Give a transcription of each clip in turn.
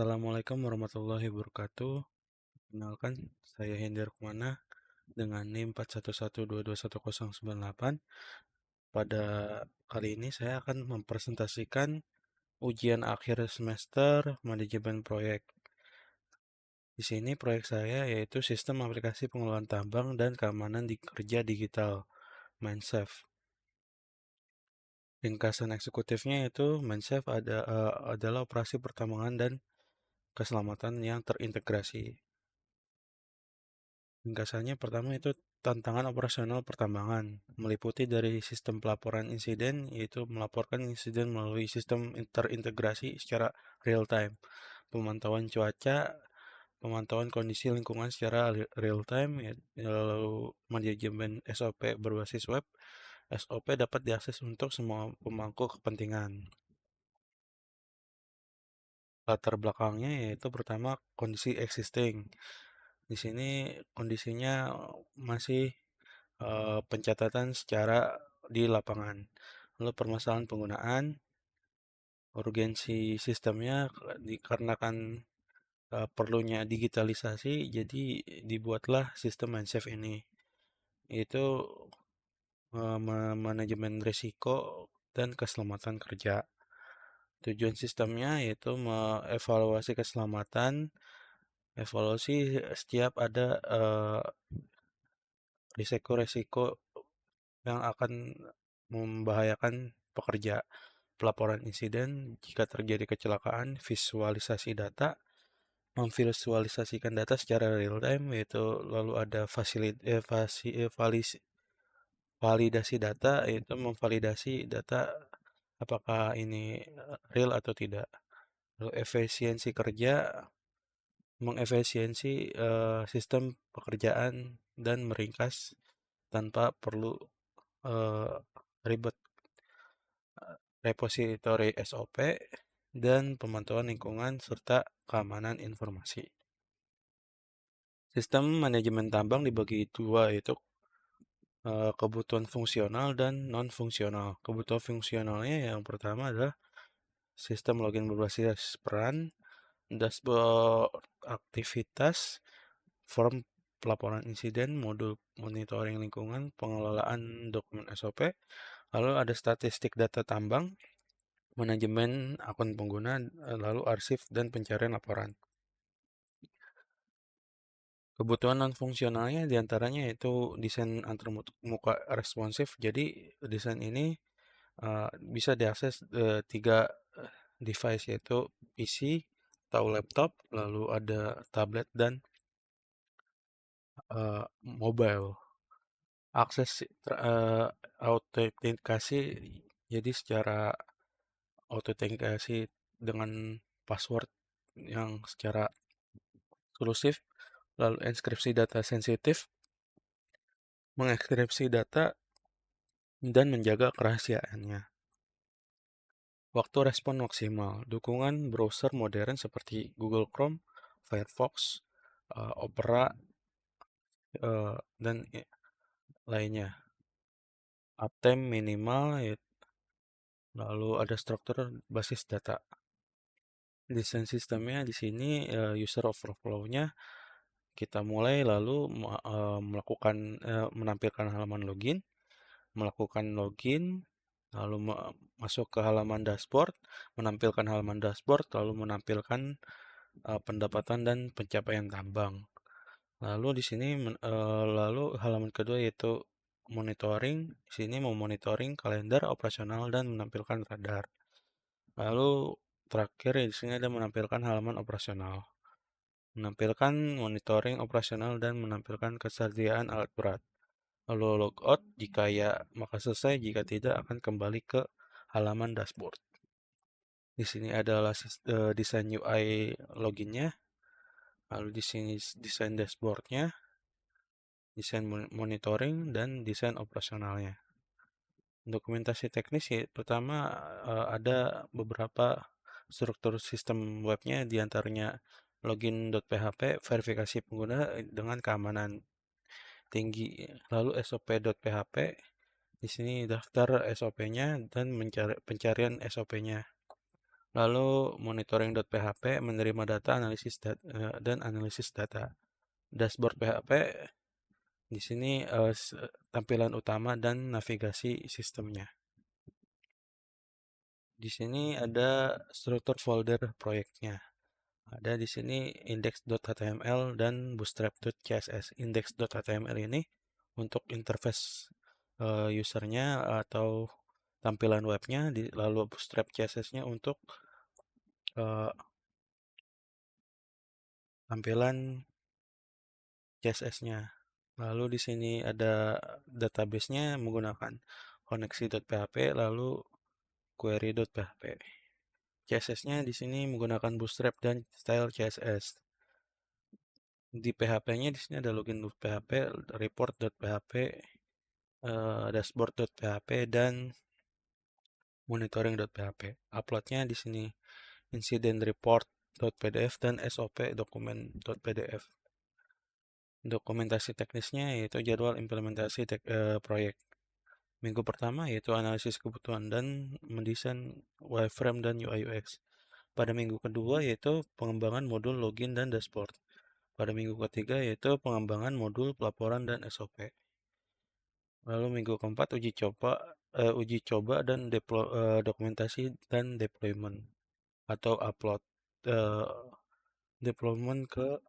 Assalamualaikum warahmatullahi wabarakatuh. Kenalkan, saya Hendar Kumana dengan NIM 41122198. Pada kali ini saya akan mempresentasikan ujian akhir semester manajemen proyek. Di sini proyek saya yaitu Sistem Aplikasi Pengelolaan Tambang dan Keamanan di Kerja Digital, MindSafe. Ringkasan eksekutifnya itu MindSafe adalah operasi pertambangan dan keselamatan yang terintegrasi. Ringkasannya pertama itu tantangan operasional pertambangan, meliputi dari sistem pelaporan insiden, yaitu melaporkan insiden melalui sistem terintegrasi secara real time, pemantauan cuaca, pemantauan kondisi lingkungan secara real time, lalu manajemen SOP berbasis web. SOP dapat diakses untuk semua pemangku kepentingan. Latar belakangnya yaitu pertama kondisi existing. Di sini kondisinya masih pencatatan secara di lapangan. Lalu permasalahan penggunaan, urgensi sistemnya dikarenakan perlunya digitalisasi, jadi dibuatlah sistem MindSafe ini. Itu manajemen risiko dan keselamatan kerja. Tujuan sistemnya yaitu mengevaluasi keselamatan, evaluasi setiap ada risiko-risiko yang akan membahayakan pekerja. Pelaporan insiden jika terjadi kecelakaan, visualisasi data, memvisualisasikan data secara real time, yaitu lalu ada validasi data, yaitu memvalidasi data apakah ini real atau tidak. Lalu efisiensi kerja, mengefisiensi sistem pekerjaan dan meringkas tanpa perlu eh, ribet. Repositori SOP, dan pemantauan lingkungan serta keamanan informasi. Sistem manajemen tambang dibagi dua, yaitu kebutuhan fungsional dan non-fungsional. Kebutuhan fungsionalnya yang pertama adalah sistem login berbasis peran, dashboard aktivitas, form pelaporan insiden, modul monitoring lingkungan, pengelolaan dokumen SOP, lalu ada statistik data tambang, manajemen akun pengguna, lalu arsip dan pencarian laporan. Kebutuhan non-fungsionalnya diantaranya yaitu desain antarmuka responsif. Jadi desain ini bisa diakses tiga device, yaitu PC atau laptop, lalu ada tablet dan mobile. Akses autentikasi, jadi secara autentikasi dengan password yang secara eksklusif, lalu enskripsi data sensitif, mengekskripsi data dan menjaga kerahasiaannya. Waktu respon maksimal, dukungan browser modern seperti Google Chrome, Firefox, Opera, dan lainnya. Uptime minimal, lalu ada struktur basis data. Desain sistemnya di sini user overflow-nya kita mulai lalu menampilkan halaman login, melakukan login, lalu masuk ke halaman dashboard, menampilkan halaman dashboard, lalu menampilkan pendapatan dan pencapaian tambang. Lalu di sini lalu halaman kedua yaitu monitoring. Di sini memonitoring kalender operasional dan menampilkan radar. Lalu terakhir di sini ada menampilkan halaman operasional. Menampilkan monitoring operasional dan menampilkan kesediaan alat berat. Lalu logout jika ya maka selesai, jika tidak akan kembali ke halaman dashboard. Di sini adalah desain UI loginnya, lalu di sini desain dashboardnya, desain monitoring, dan desain operasionalnya. Dokumentasi teknis ya, pertama ada beberapa struktur sistem webnya, diantaranya login.php, verifikasi pengguna dengan keamanan tinggi, lalu sop.php. Di sini daftar SOP-nya dan pencarian SOP-nya. Lalu monitoring.php menerima data dan analisis data. Dashboard PHP di sini tampilan utama dan navigasi sistemnya. Di sini ada struktur folder proyeknya. Ada di sini index.html dan bootstrap.css. Index.html ini untuk interface usernya atau tampilan webnya, lalu bootstrap CSS-nya untuk eh, tampilan CSS-nya. Lalu di sini ada database-nya menggunakan koneksi.php lalu query.php. CSS-nya di sini menggunakan Bootstrap dan style CSS. Di PHP-nya di sini ada login.php, report.php, dashboard.php dan monitoring.php. Uploadnya di sini incident report.pdf dan SOP dokumen.pdf. Dokumentasi teknisnya yaitu jadwal implementasi proyek. Minggu pertama yaitu analisis kebutuhan dan mendesain wireframe dan UI UX. Pada minggu kedua yaitu pengembangan modul login dan dashboard. Pada minggu ketiga yaitu pengembangan modul pelaporan dan SOP. Lalu minggu keempat uji coba dan dokumentasi dan deployment atau upload eh, deployment ke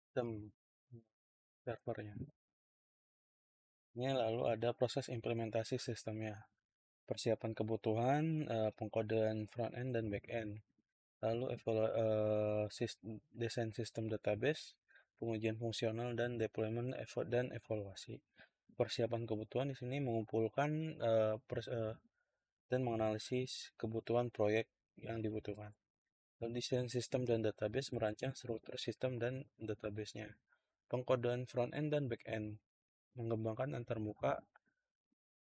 sistem servernya. Ini lalu ada proses implementasi sistemnya, persiapan kebutuhan, pengkodean front end dan back end. Lalu desain sistem database, pengujian fungsional dan deployment dan evaluasi. Persiapan kebutuhan di sini mengumpulkan dan menganalisis kebutuhan proyek yang dibutuhkan. Lalu desain sistem dan database merancang struktur sistem dan database-nya. Pengkodean front end dan back end mengembangkan antarmuka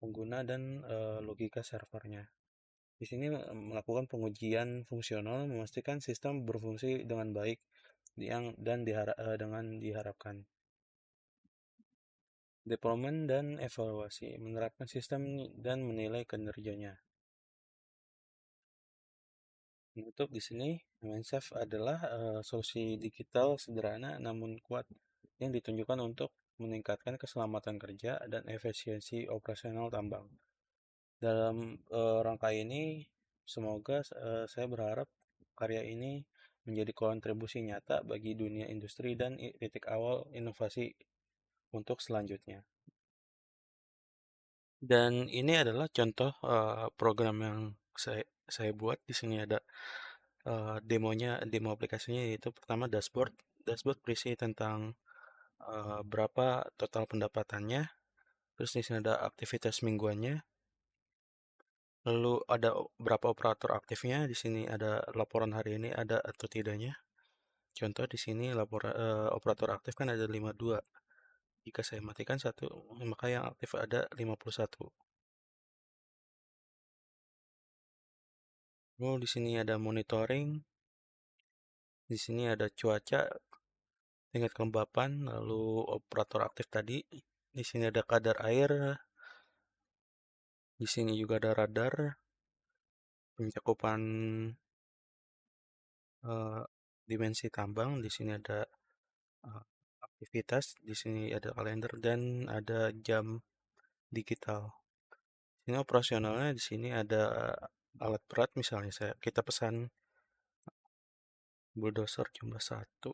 pengguna dan logika servernya. Di sini melakukan pengujian fungsional, memastikan sistem berfungsi dengan baik dengan diharapkan. Deployment dan evaluasi, menerapkan sistem dan menilai kinerjanya. Untuk di sini, Mindsafe adalah solusi digital sederhana namun kuat yang ditunjukkan untuk meningkatkan keselamatan kerja dan efisiensi operasional tambang. Dalam rangka ini, semoga saya berharap karya ini menjadi kontribusi nyata bagi dunia industri dan titik awal inovasi untuk selanjutnya. Dan ini adalah contoh program yang saya buat. Di sini ada demo aplikasinya yaitu pertama dashboard. Dashboard berisi tentang berapa total pendapatannya. Terus di sini ada aktivitas mingguannya. Lalu ada berapa operator aktifnya. Di sini ada laporan hari ini ada atau tidaknya. Contoh di sini operator aktif kan ada 52. Jika saya matikan satu, maka yang aktif ada 51. Lalu di sini ada monitoring, di sini ada cuaca, tingkat kelembapan, lalu operator aktif tadi. Di sini ada kadar air, di sini juga ada radar, pencakupan eh, dimensi tambang, di sini ada eh, aktivitas, di sini ada kalender dan ada jam digital. Ini operasionalnya di sini ada alat berat misalnya kita pesan bulldozer jumlah satu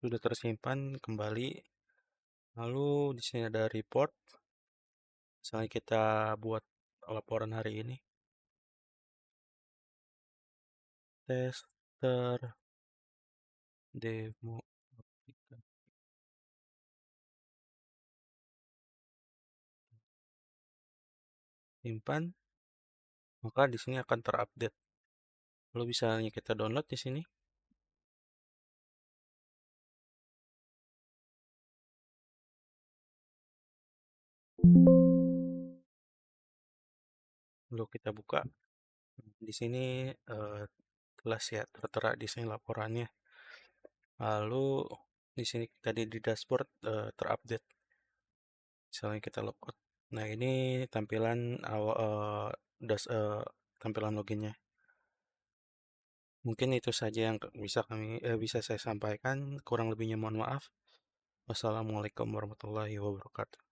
sudah tersimpan kembali. Lalu di sini ada report. Misalnya kita buat laporan hari ini. Tester demo simpan, maka di sini akan terupdate. Lalu misalnya kita download di sini. Lalu kita buka. Di sini jelas ya tertera di sini laporannya. Lalu di sini tadi di dashboard terupdate. Misalnya kita logout. Nah, ini tampilan awal tampilan loginnya. Mungkin itu saja yang bisa saya sampaikan. Kurang lebihnya mohon maaf. Wassalamualaikum warahmatullahi wabarakatuh.